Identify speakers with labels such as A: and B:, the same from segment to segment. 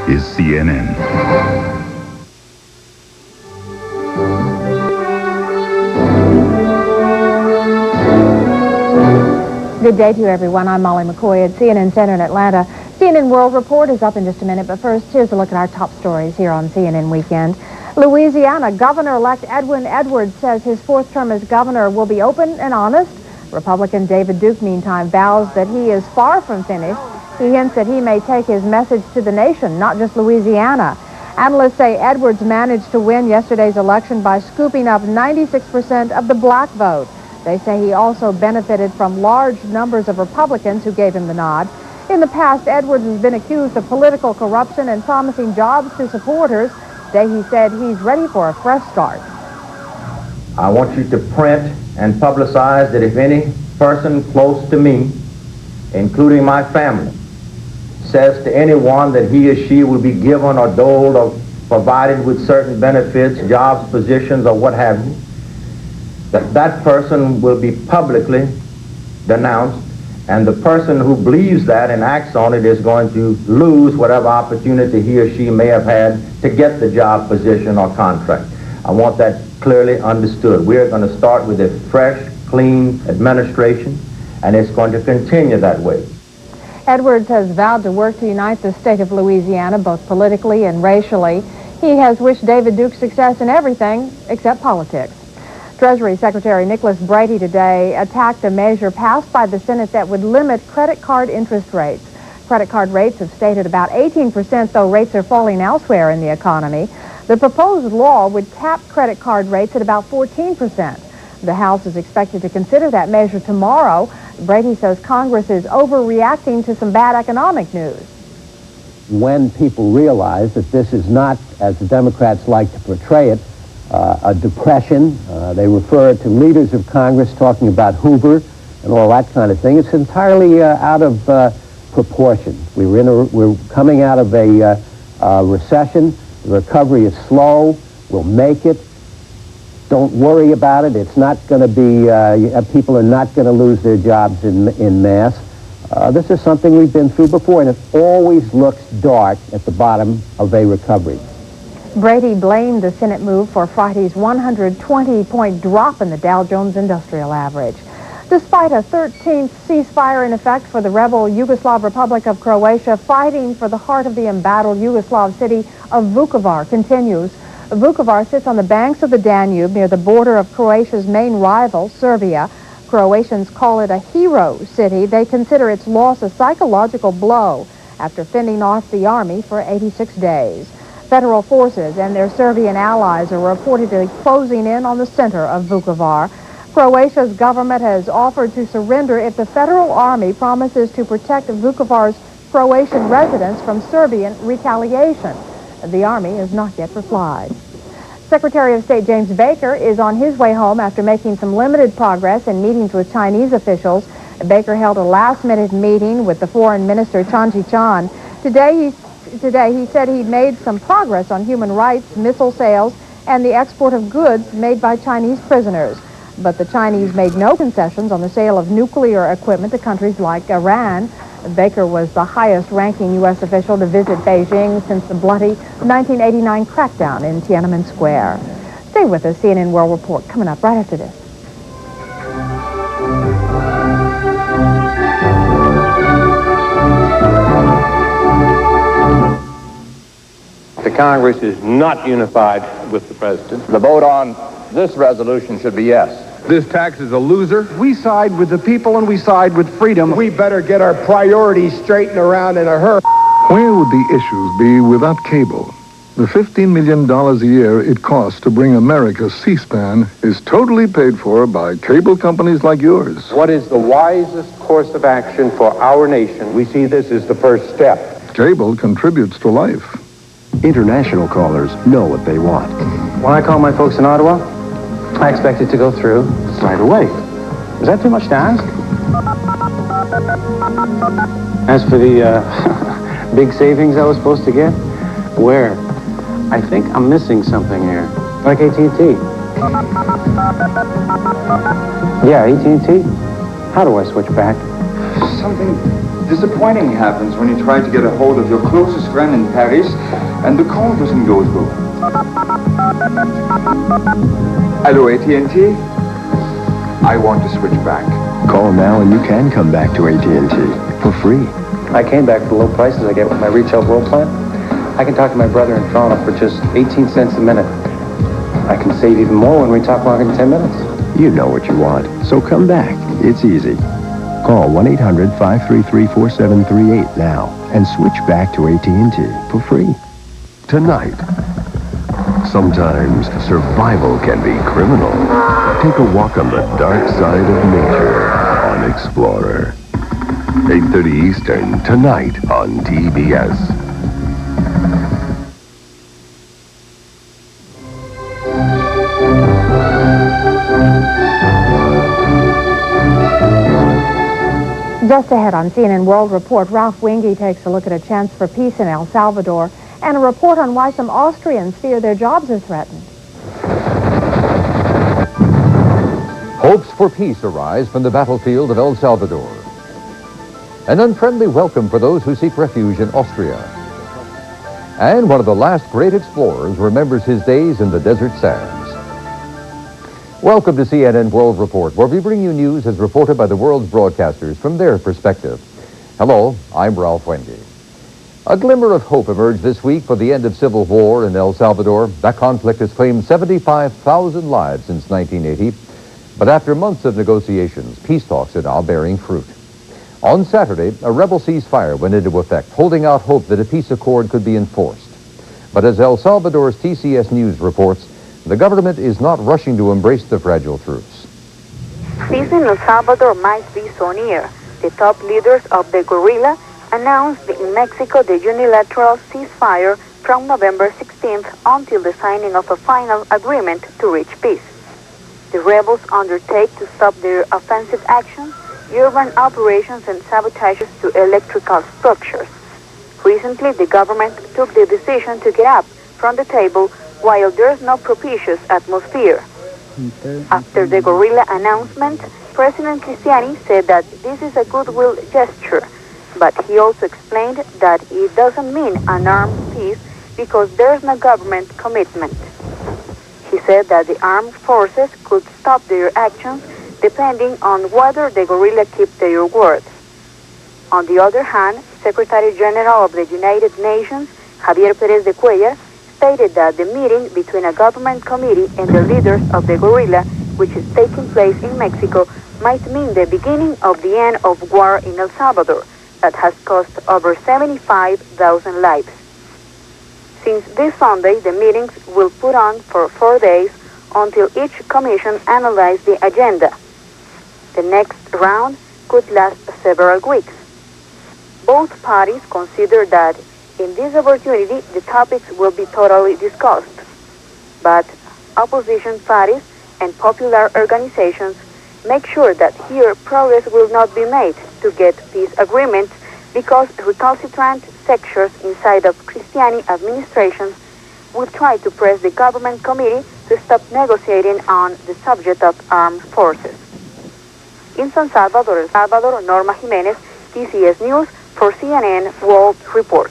A: is CNN.
B: Good day to you, everyone. I'm Molly McCoy at CNN Center in Atlanta. CNN World Report is up in just a minute, but first, here's a look at our top stories here on CNN Weekend. Louisiana Governor-elect Edwin Edwards says his fourth term as governor will be open and honest. Republican David Duke, meantime, vows that he is far from finished. He hints that he may take his message to the nation, not just Louisiana. Analysts say Edwards managed to win yesterday's election by scooping up 96% of the black vote. They say he also benefited from large numbers of Republicans who gave him the nod. In the past, Edwards has been accused of political corruption and promising jobs to supporters. Today he said he's ready for a fresh start.
C: I want you to print and publicize that if any person close to me, including my family, says to anyone that he or she will be given or doled or provided with certain benefits, jobs, positions, or what have you, that person will be publicly denounced, and the person who believes that and acts on it is going to lose whatever opportunity he or she may have had to get the job, position, or contract. I want that clearly understood. We are going to start with a fresh, clean administration, and it's going to continue that way.
B: Edwards has vowed to work to unite the state of Louisiana, both politically and racially. He has wished David Duke success in everything except politics. Treasury Secretary Nicholas Brady today attacked a measure passed by the Senate that would limit credit card interest rates. Credit card rates have stayed at about 18%, though rates are falling elsewhere in the economy. The proposed law would cap credit card rates at about 14%. The House is expected to consider that measure tomorrow. Brady says Congress is overreacting to some bad economic news.
D: When people realize that this is not, as the Democrats like to portray it, a depression, they refer to leaders of Congress talking about Hoover and all that kind of thing. It's entirely out of proportion. We're coming out of a recession. The recovery is slow. We'll make it. Don't worry about it. It's not going to be, people are not going to lose their jobs in mass. This is something we've been through before, and it always looks dark at the bottom of a recovery.
B: Brady blamed the Senate move for Friday's 120-point drop in the Dow Jones Industrial Average. Despite a 13th ceasefire in effect for the rebel Yugoslav Republic of Croatia, fighting for the heart of the embattled Yugoslav city of Vukovar continues. Vukovar sits on the banks of the Danube near the border of Croatia's main rival, Serbia. Croatians call it a hero city. They consider its loss a psychological blow after fending off the army for 86 days. Federal forces and their Serbian allies are reportedly closing in on the center of Vukovar. Croatia's government has offered to surrender if the federal army promises to protect Vukovar's Croatian residents from Serbian retaliation. The army has not yet replied. Secretary of State James Baker is on his way home after making some limited progress in meetings with Chinese officials. Baker held a last-minute meeting with the foreign minister, Chan Chi-chan. Today he said he'd made some progress on human rights, missile sales, and the export of goods made by Chinese prisoners. But the Chinese made no concessions on the sale of nuclear equipment to countries like Iran. Baker was the highest-ranking U.S. official to visit Beijing since the bloody 1989 crackdown in Tiananmen Square. Stay with us. CNN World Report coming up right after this.
E: The Congress is not unified with the President.
F: The vote on this resolution should be yes.
G: This tax is a loser. We side with the people and we side with freedom.
H: We better get our priorities straightened around in a hurry.
I: Where would the issues be without cable? The $15 million a year it costs to bring America C-SPAN is totally paid for by cable companies like yours.
E: What is the wisest course of action for our nation?
H: We see this as the first step.
I: Cable contributes to life.
J: International callers know what they want.
K: When I call my folks in Ottawa, I expect it to go through right away. Is that too much to ask? As for the big savings I was supposed to get, where? I think I'm missing something here. Like AT&T. Yeah, AT&T. How do I switch back?
H: Something
A: disappointing happens when you try to get a hold of your closest friend in Paris and the call doesn't go through. Hello, AT&T? I want to switch back.
J: Call now and you can come back to AT&T for free.
K: I came back for the low prices I get with my Reach Out World plan. I can talk to my brother in Toronto for just 18 cents a minute. I can save even more when we talk longer than 10 minutes.
J: You know what you want, so come back. It's easy. Call 1-800-533-4738 now and switch back to AT&T for free.
L: Tonight, sometimes survival can be criminal. Take a walk on the dark side of nature on Explorer. 8:30 Eastern, tonight on TBS.
B: Just ahead on CNN World Report, Ralph Wenge takes a look at a chance for peace in El Salvador and a report on why some Austrians fear their jobs are threatened.
M: Hopes for peace arise from the battlefield of El Salvador. An unfriendly welcome for those who seek refuge in Austria. And one of the last great explorers remembers his days in the desert sands. Welcome to CNN World Report, where we bring you news as reported by the world's broadcasters from their perspective. Hello, I'm Ralph Wenge. A glimmer of hope emerged this week for the end of civil war in El Salvador. That conflict has claimed 75,000 lives since 1980. But after months of negotiations, peace talks are now bearing fruit. On Saturday, a rebel ceasefire went into effect, holding out hope that a peace accord could be enforced. But as El Salvador's TCS News reports, the government is not rushing to embrace the fragile truce.
N: Peace in El Salvador might be so near. The top leaders of the guerrilla announced in Mexico the unilateral ceasefire from November 16th until the signing of a final agreement to reach peace. The rebels undertake to stop their offensive actions, urban operations, and sabotages to electrical structures. Recently, the government took the decision to get up from the table while there's no propitious atmosphere. After the guerrilla announcement, President Cristiani said that this is a goodwill gesture, but he also explained that it doesn't mean an armed peace because there's no government commitment. He said that the armed forces could stop their actions depending on whether the guerrilla keep their words. On the other hand, Secretary General of the United Nations, Javier Pérez de Cuellar, stated that the meeting between a government committee and the leaders of the guerrilla, which is taking place in Mexico, might mean the beginning of the end of war in El Salvador that has cost over 75,000 lives. Since this Sunday, the meetings will put on for 4 days until each commission analyzes the agenda. The next round could last several weeks. Both parties consider that in this opportunity the topics will be totally discussed. But opposition parties and popular organizations make sure that here progress will not be made to get peace agreements because recalcitrant sections inside of Cristiani administrations will try to press the government committee to stop negotiating on the subject of armed forces. In San Salvador, El Salvador, Norma Jimenez, TCS News for CNN World Report.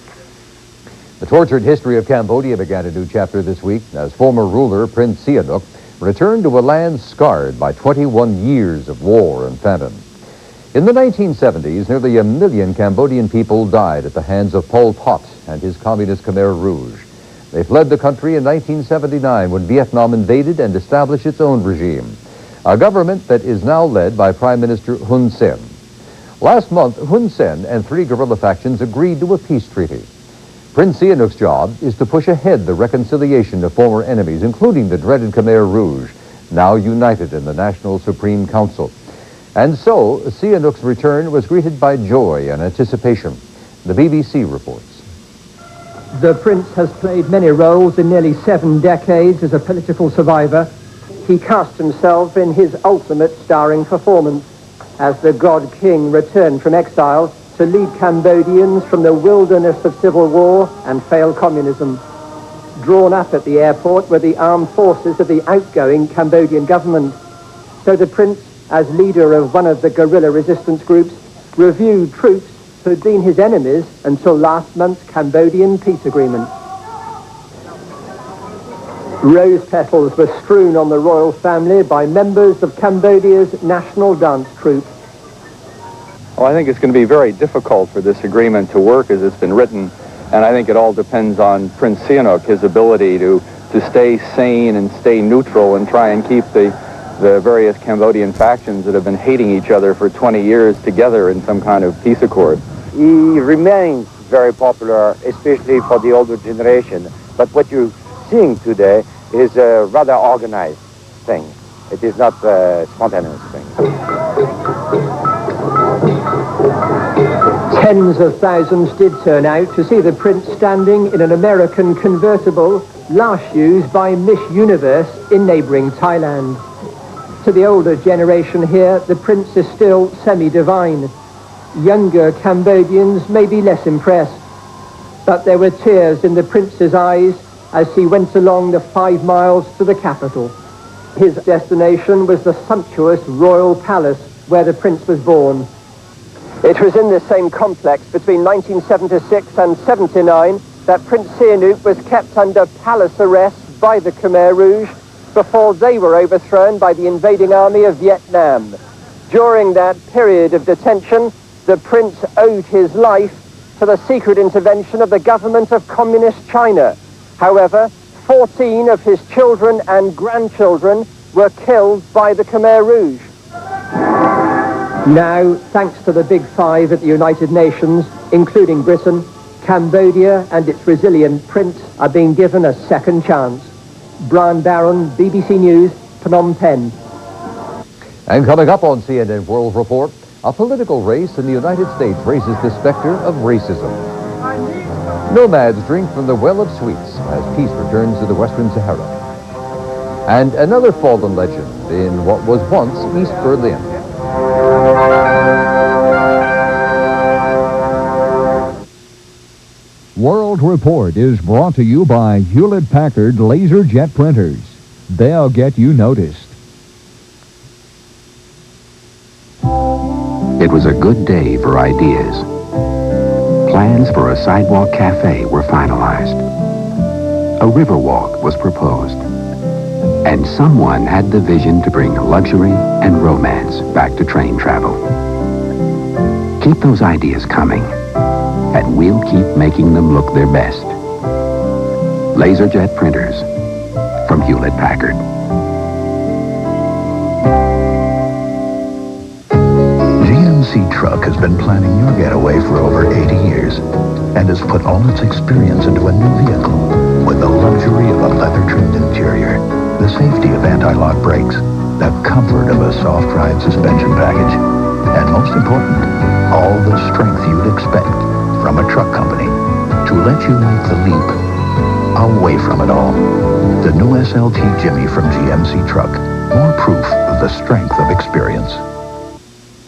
M: The tortured history of Cambodia began a new chapter this week as former ruler Prince Sihanouk returned to a land scarred by 21 years of war and famine. In the 1970s, nearly 1 million Cambodian people died at the hands of Pol Pot and his communist Khmer Rouge. They fled the country in 1979 when Vietnam invaded and established its own regime, a government that is now led by Prime Minister Hun Sen. Last month, Hun Sen and 3 guerrilla factions agreed to a peace treaty. Prince Sihanouk's job is to push ahead the reconciliation of former enemies, including the dreaded Khmer Rouge, now united in the National Supreme Council. And so, Sihanouk's return was greeted by joy and anticipation. The BBC reports.
O: The prince has played many roles in nearly 7 decades as a political survivor. He cast himself in his ultimate starring performance as the God King returned from exile to lead Cambodians from the wilderness of civil war and failed communism. Drawn up at the airport were the armed forces of the outgoing Cambodian government. So the prince, as leader of one of the guerrilla resistance groups, reviewed troops who had been his enemies until last month's Cambodian peace agreement. Rose petals were strewn on the royal family by members of Cambodia's national dance troupe.
F: Well, I think it's going to be very difficult for this agreement to work as it's been written, and I think it all depends on Prince Sihanouk, his ability to stay sane and stay neutral and try and keep the various Cambodian factions that have been hating each other for 20 years together in some kind of peace accord.
C: He remains very popular, especially for the older generation. But what you're seeing today is a rather organized thing. It is not a spontaneous thing.
O: Tens of thousands did turn out to see the prince standing in an American convertible, last used by Miss Universe in neighboring Thailand. To the older generation here, the prince is still semi-divine. Younger Cambodians may be less impressed, but there were tears in the prince's eyes as he went along the 5 miles to the capital. His destination was the sumptuous royal palace where the prince was born. It was in this same complex between 1976 and 79 that Prince Sihanouk was kept under palace arrest by the Khmer Rouge before they were overthrown by the invading army of Vietnam. During that period of detention, the prince owed his life to the secret intervention of the government of Communist China. However, 14 of his children and grandchildren were killed by the Khmer Rouge. Now, thanks to the Big Five at the United Nations, including Britain, Cambodia and its resilient prince are being given a second chance. Brian Barron, BBC News, Phnom Penh.
M: And coming up on CNN World Report, a political race in the United States raises the specter of racism. Nomads drink from the well of sweets as peace returns to the Western Sahara. And another fallen legend in what was once East Berlin.
P: World Report is brought to you by Hewlett-Packard Laser Jet Printers. They'll get you noticed.
Q: It was a good day for ideas. Plans for a sidewalk cafe were finalized. A river walk was proposed. And someone had the vision to bring luxury and romance back to train travel. Keep those ideas coming, and we'll keep making them look their best. LaserJet printers from Hewlett-Packard.
R: GMC Truck has been planning your getaway for over 80 years and has put all its experience into a new vehicle with the luxury of a leather-trimmed interior, the safety of anti-lock brakes, the comfort of a soft ride suspension package, and most important, all the strength you'd expect from a truck company to let you make the leap away from it all. The new SLT Jimmy from GMC Truck, more proof of the strength of experience.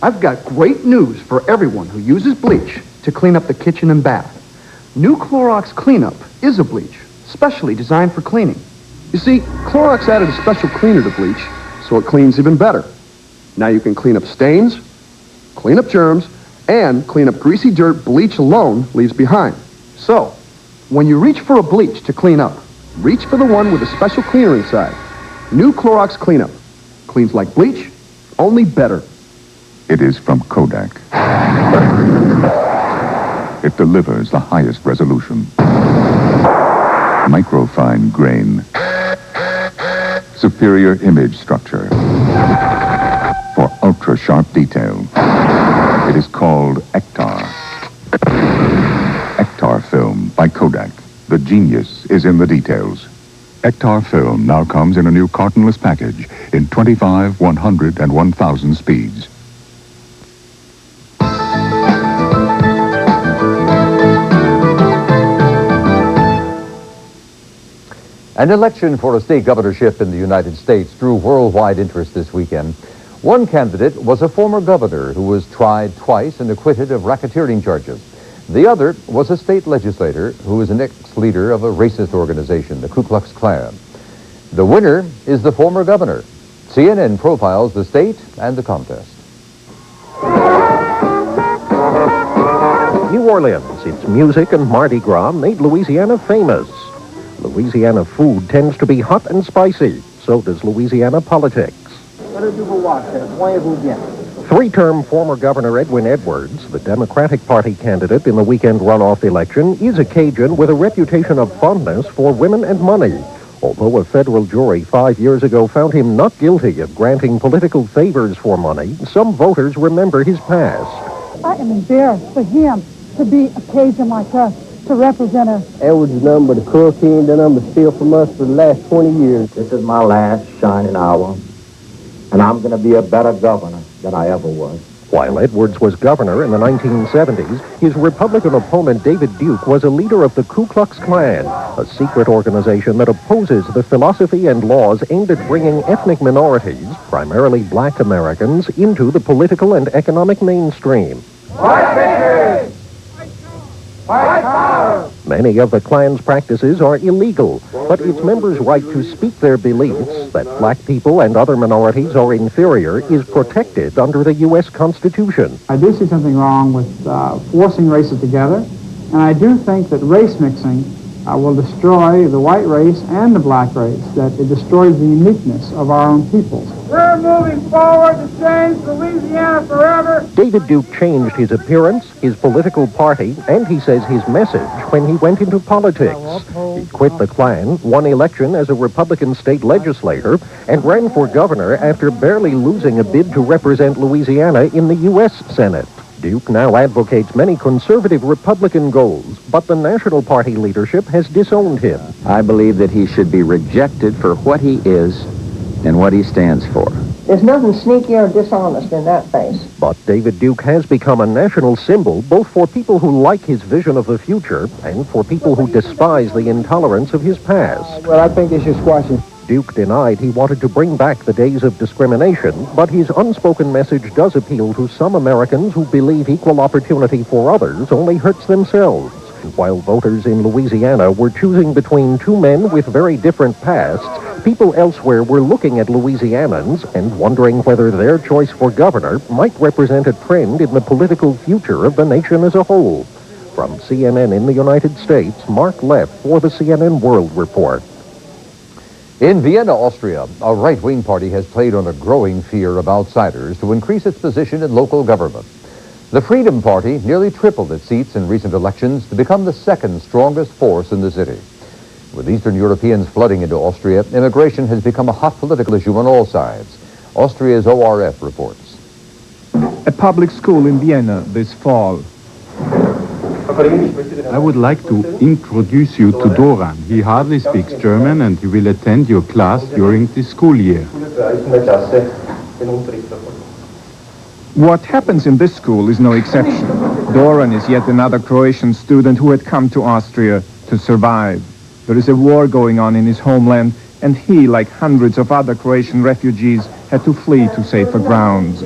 G: I've got great news for everyone who uses bleach to clean up the kitchen and bath. New Clorox Cleanup is a bleach, specially designed for cleaning. You see, Clorox added a special cleaner to bleach, so it cleans even better. Now you can clean up stains, clean up germs, and clean up greasy dirt bleach alone leaves behind. So, when you reach for a bleach to clean up, reach for the one with a special cleaner inside. New Clorox Cleanup. Cleans like bleach, only better.
S: It is from Kodak. It delivers the highest resolution. Microfine grain. Superior image structure. For ultra-sharp detail. It is called Ektar. Ektar Film by Kodak. The genius is in the details. Ektar Film now comes in a new cartonless package in 25, 100, and 1,000 speeds.
M: An election for a state governorship in the United States drew worldwide interest this weekend. One candidate was a former governor who was tried twice and acquitted of racketeering charges. The other was a state legislator who is an ex-leader of a racist organization, the Ku Klux Klan. The winner is the former governor. CNN profiles the state and the contest.
T: New Orleans. Its music and Mardi Gras made Louisiana famous. Louisiana food tends to be hot and spicy. So does Louisiana politics. Three-term former Governor Edwin Edwards, the Democratic Party candidate in the weekend runoff election, is a Cajun with a reputation of fondness for women and money. Although a federal jury 5 years ago found him not guilty of granting political favors for money, some voters remember his past.
U: I am embarrassed for him to be a Cajun like us, to represent us.
V: Edwards is nothing but a crook. He ain't done nothing but steal from us for the last 20 years.
C: This is my last shining hour, and I'm going to be a better governor than I ever was.
T: While Edwards was governor in the 1970s, his Republican opponent David Duke was a leader of the Ku Klux Klan, a secret organization that opposes the philosophy and laws aimed at bringing ethnic minorities, primarily black Americans, into the political and economic mainstream.
H: White victory! White power!
T: Many of the Klan's practices are illegal, but its members' right to speak their beliefs that black people and other minorities are inferior is protected under the U.S. Constitution.
W: I do see something wrong with forcing races together, and I do think that race mixing will destroy the white race and the black race, that it destroys the uniqueness of our own peoples.
H: We're moving forward to change Louisiana forever.
T: David Duke changed his appearance, his political party, and he says his message when he went into politics. He quit the Klan, won election as a Republican state legislator, and ran for governor after barely losing a bid to represent Louisiana in the U.S. Senate. Duke now advocates many conservative Republican goals, but the National Party leadership has disowned him.
C: I believe that he should be rejected for what he is and what he stands for.
X: There's nothing sneaky or dishonest in that face.
T: But David Duke has become a national symbol both for people who like his vision of the future and for people who despise the intolerance of his past.
V: Well, I think they should squash him.
T: Duke denied he wanted to bring back the days of discrimination, but his unspoken message does appeal to some Americans who believe equal opportunity for others only hurts themselves. While voters in Louisiana were choosing between two men with very different pasts, people elsewhere were looking at Louisianans and wondering whether their choice for governor might represent a trend in the political future of the nation as a whole. From CNN in the United States, Mark Leff for the CNN World Report.
M: In Vienna, Austria, a right-wing party has played on a growing fear of outsiders to increase its position in local government. The Freedom Party nearly tripled its seats in recent elections to become the second strongest force in the city. With Eastern Europeans flooding into Austria, immigration has become a hot political issue on all sides. Austria's ORF reports.
Y: A public school in Vienna this fall. I would like to introduce you to Doran. He hardly speaks German and he will attend your class during the school year. What happens in this school is no exception. Doran is yet another Croatian student who had come to Austria to survive. There is a war going on in his homeland, and he, like hundreds of other Croatian refugees, had to flee to safer grounds.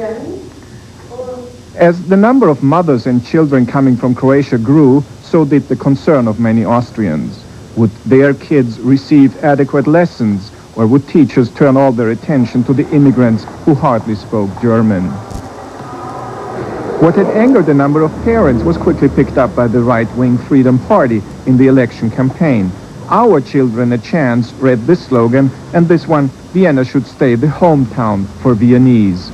Y: As the number of mothers and children coming from Croatia grew, so did the concern of many Austrians. Would their kids receive adequate lessons, or would teachers turn all their attention to the immigrants who hardly spoke German? What had angered a number of parents was quickly picked up by the right-wing Freedom Party in the election campaign. Our children a chance read this slogan, and this one, Vienna should stay the hometown for Viennese.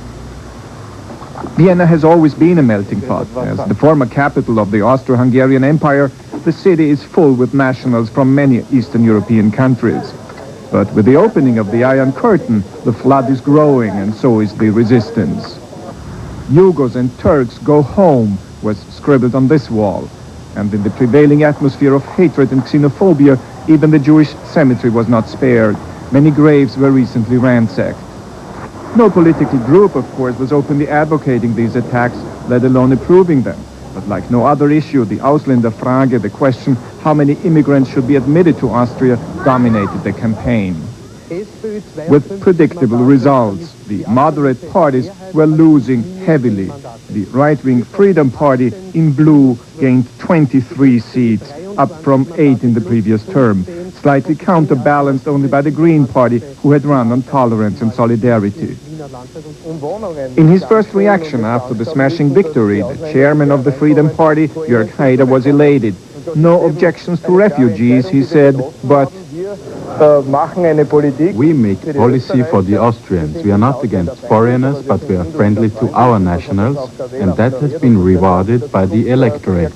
Y: Vienna has always been a melting pot. As the former capital of the Austro-Hungarian Empire, the city is full with nationals from many Eastern European countries. But with the opening of the Iron Curtain, the flood is growing, and so is the resistance. Yugos and Turks go home was scribbled on this wall. And in the prevailing atmosphere of hatred and xenophobia, even the Jewish cemetery was not spared. Many graves were recently ransacked. No political group, of course, was openly advocating these attacks, let alone approving them. But like no other issue, the Ausländerfrage, the question how many immigrants should be admitted to Austria, dominated the campaign. With predictable results, the moderate parties were losing heavily. The right-wing Freedom Party in blue gained 23 seats, up from 8 in the previous term, slightly counterbalanced only by the Green Party, who had run on tolerance and solidarity. In his first reaction after the smashing victory, the chairman of the Freedom Party, Jörg Haider, was elated. No objections to refugees, he said, but
A: we make policy for the Austrians. We are not against foreigners, but we are friendly to our nationals, and that has been rewarded by the electorate.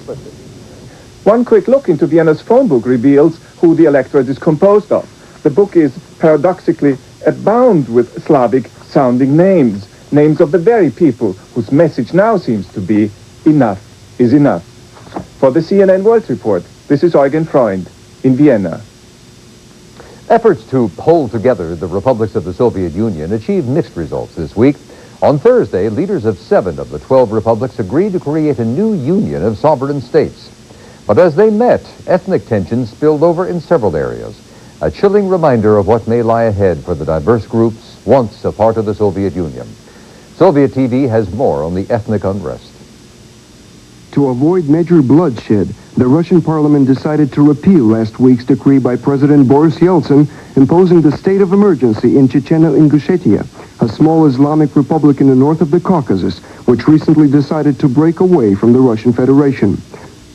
Y: one quick look into Vienna's phone book reveals who the electorate is composed of. The book is paradoxically abound with Slavic-sounding names, names of the very people whose message now seems to be enough is enough. For the CNN World Report, this is Eugen Freund in Vienna.
M: Efforts to hold together the republics of the Soviet Union achieved mixed results this week. On Thursday, leaders of 7 of the 12 republics agreed to create a new union of sovereign states. But as they met, ethnic tensions spilled over in several areas, a chilling reminder of what may lie ahead for the diverse groups once a part of the Soviet Union. Soviet TV has more on the ethnic unrest.
G: To avoid major bloodshed, the Russian parliament decided to repeal last week's decree by President Boris Yeltsin imposing the state of emergency in Chechnya-Ingushetia, a small Islamic republic in the north of the Caucasus, which recently decided to break away from the Russian Federation.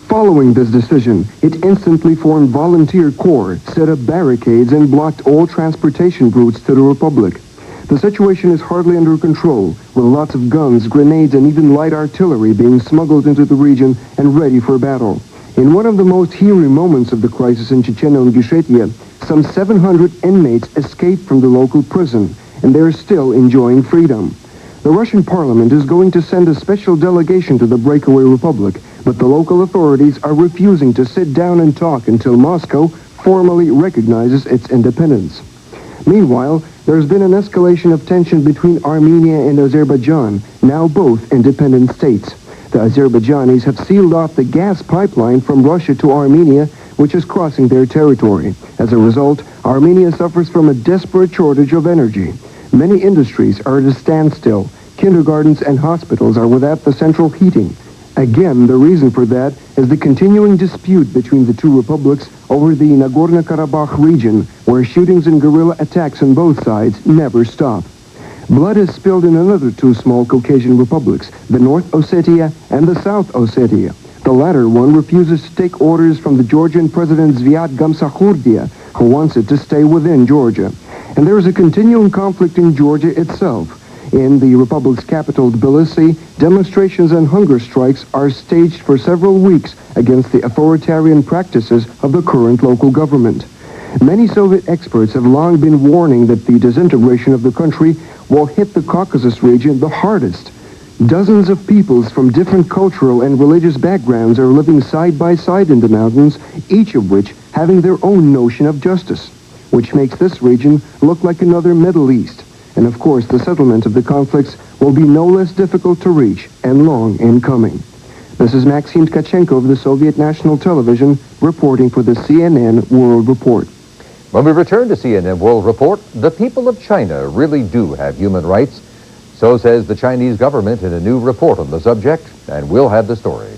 G: Following this decision, it instantly formed volunteer corps, set up barricades, and blocked all transportation routes to the republic. The situation is hardly under control, with lots of guns, grenades, and even light artillery being smuggled into the region and ready for battle. In one of the most hearing moments of the crisis in Chechnya-Ingushetia, some 700 inmates escaped from the local prison, and they are still enjoying freedom. The Russian parliament is going to send a special delegation to the breakaway republic, but the local authorities are refusing to sit down and talk until Moscow formally recognizes its independence. Meanwhile, there's been an escalation of tension between Armenia and Azerbaijan, now both independent states. The Azerbaijanis have sealed off the gas pipeline from Russia to Armenia, which is crossing their territory. As a result, Armenia suffers from a desperate shortage of energy. Many industries are at a standstill. Kindergartens and hospitals are without the central heating. Again, the reason for that is the continuing dispute between the two republics over the Nagorno-Karabakh region, where shootings and guerrilla attacks on both sides never stop. Blood is spilled in another 2 small Caucasian republics, the North Ossetia and the South Ossetia. The latter one refuses to take orders from the Georgian President Zviad Gamsakhurdia, who wants it to stay within Georgia. And there is a continuing conflict in Georgia itself. In the republic's capital, Tbilisi, demonstrations and hunger strikes are staged for several weeks against the authoritarian practices of the current local government. Many Soviet experts have long been warning that the disintegration of the country will hit the Caucasus region the hardest. Dozens of peoples from different cultural and religious backgrounds are living side by side in the mountains, each of which having their own notion of justice, which makes this region look like another Middle East. And of course, the settlement of the conflicts will be no less difficult to reach and long in coming. This is Maxim Tkachenko of the Soviet National Television reporting for the CNN World Report.
M: When we return to CNN World Report, the people of China really do have human rights. So says the Chinese government in a new report on the subject, and we'll have the story.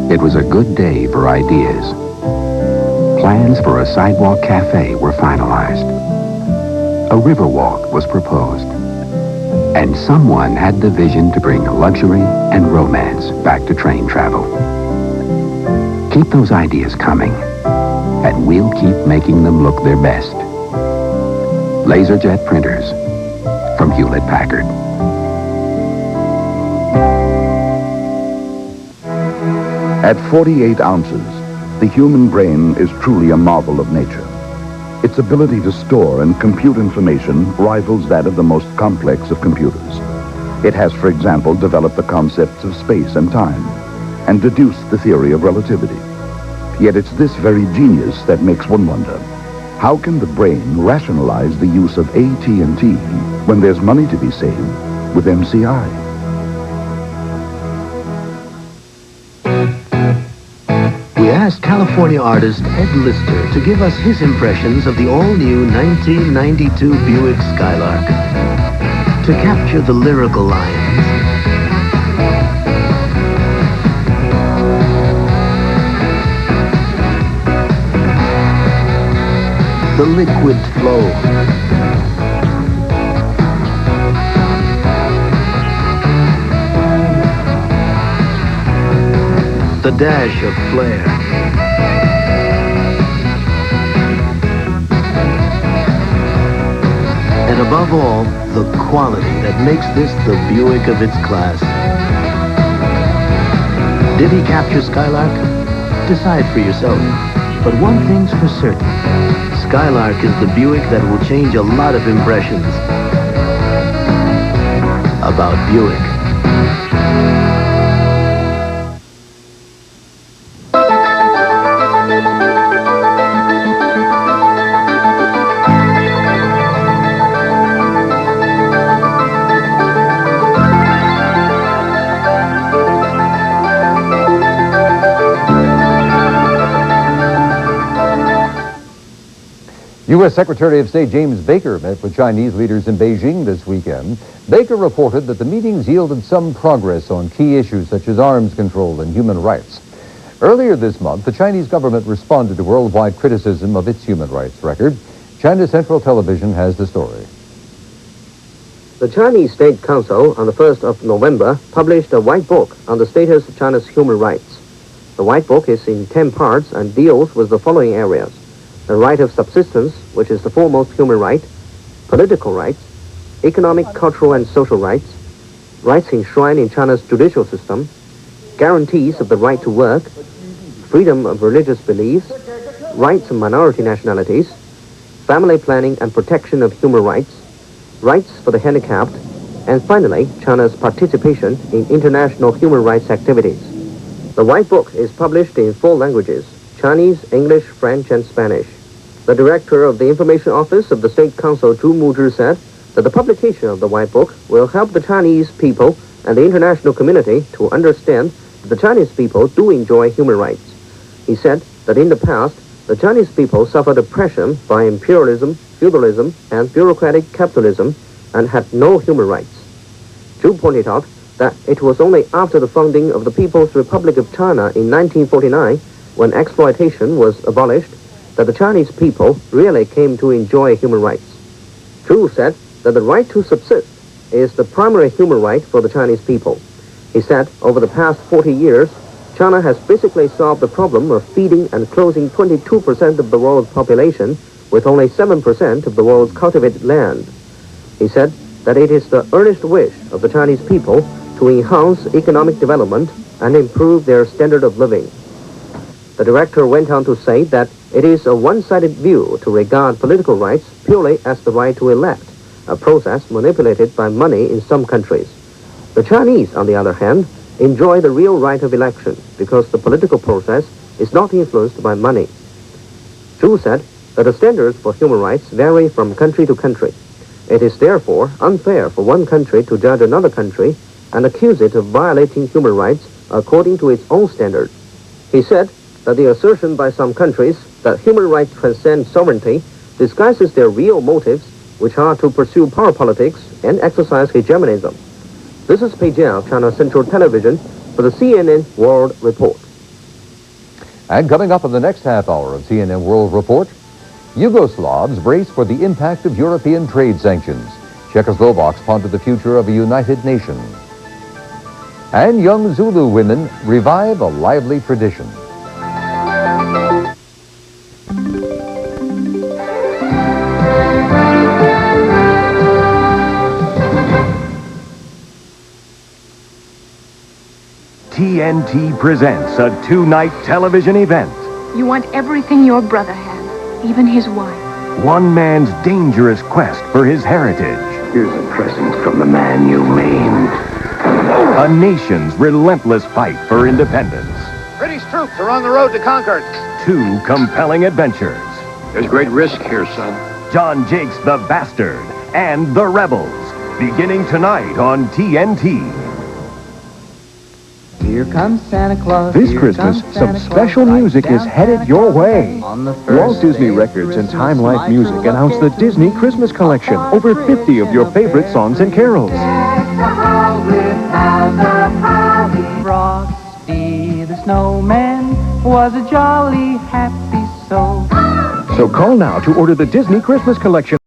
Q: It was a good day for ideas. Plans for a sidewalk cafe were finalized. A river walk was proposed. And someone had the vision to bring luxury and romance back to train travel. Keep those ideas coming, and we'll keep making them look their best. LaserJet printers from Hewlett-Packard.
D: At 48 ounces, the human brain is truly a marvel of nature. Its ability to store and compute information rivals that of the most complex of computers. It has, for example, developed the concepts of space and time and deduced the theory of relativity. Yet it's this very genius that makes one wonder, how can the brain rationalize the use of AT&T when there's money to be saved with MCI?
E: We asked California artist Ed Lister to give us his impressions of the all-new 1992 Buick Skylark. To capture the lyrical lines, the liquid flow. The dash of flair. And above all, the quality that makes this the Buick of its class. Did he capture Skylark? Decide for yourself. But one thing's for certain. Skylark is the Buick that will change a lot of impressions about Buick.
M: U.S. Secretary of State James Baker met with Chinese leaders in Beijing this weekend. Baker reported that the meetings yielded some progress on key issues such as arms control and human rights. Earlier this month, the Chinese government responded to worldwide criticism of its human rights record. China Central Television has the story.
B: The Chinese State Council on the 1st of November published a white book on the status of China's human rights. The white book is in 10 parts and deals with the following areas: the right of subsistence, which is the foremost human right, political rights, economic, cultural, and social rights, rights enshrined in China's judicial system, guarantees of the right to work, freedom of religious beliefs, rights of minority nationalities, family planning and protection of human rights, rights for the handicapped, and finally, China's participation in international human rights activities. The White Book is published in 4 languages: Chinese, English, French, and Spanish. The director of the Information Office of the State Council, Zhu Muzhi, said that the publication of the White Book will help the Chinese people and the international community to understand that the Chinese people do enjoy human rights. He said that in the past, the Chinese people suffered oppression by imperialism, feudalism, and bureaucratic capitalism and had no human rights. Zhu pointed out that it was only after the founding of the People's Republic of China in 1949, when exploitation was abolished, that the Chinese people really came to enjoy human rights. Zhu said that the right to subsist is the primary human right for the Chinese people. He said over the past 40 years, China has basically solved the problem of feeding and clothing 22% of the world's population with only 7% of the world's cultivated land. He said that it is the earnest wish of the Chinese people to enhance economic development and improve their standard of living. The director went on to say that it is a one-sided view to regard political rights purely as the right to elect, a process manipulated by money in some countries. The Chinese, on the other hand, enjoy the real right of election because the political process is not influenced by money. Zhu said that the standards for human rights vary from country to country. It is therefore unfair for one country to judge another country and accuse it of violating human rights according to its own standards. He said that the assertion by some countries that human rights transcend sovereignty disguises their real motives, which are to pursue power politics and exercise hegemonism. This is Pei Jia of China Central Television for the CNN World Report.
M: And coming up in the next half hour of CNN World Report, Yugoslavs brace for the impact of European trade sanctions. Czechoslovaks ponder the future of a united nation. And young Zulu women revive a lively tradition.
I: TNT presents a 2-night television event.
J: You want everything your brother has, even his wife.
I: One man's dangerous quest for his heritage.
Q: Here's a present from the man you maimed.
I: A nation's relentless fight for independence.
K: British troops are on the road to Concord.
I: 2 compelling adventures.
K: There's great risk here, son.
I: John Jakes the Bastard and the Rebels. Beginning tonight on TNT.
L: Here comes Santa Claus.
Z: This Christmas, some special music is headed your way. Walt Disney Records and Time Life Music announce the Disney Christmas Collection. Over 50 of your favorite songs and carols.
L: Frosty the Snowman was a jolly happy soul.
Z: So call now to order the Disney Christmas collection.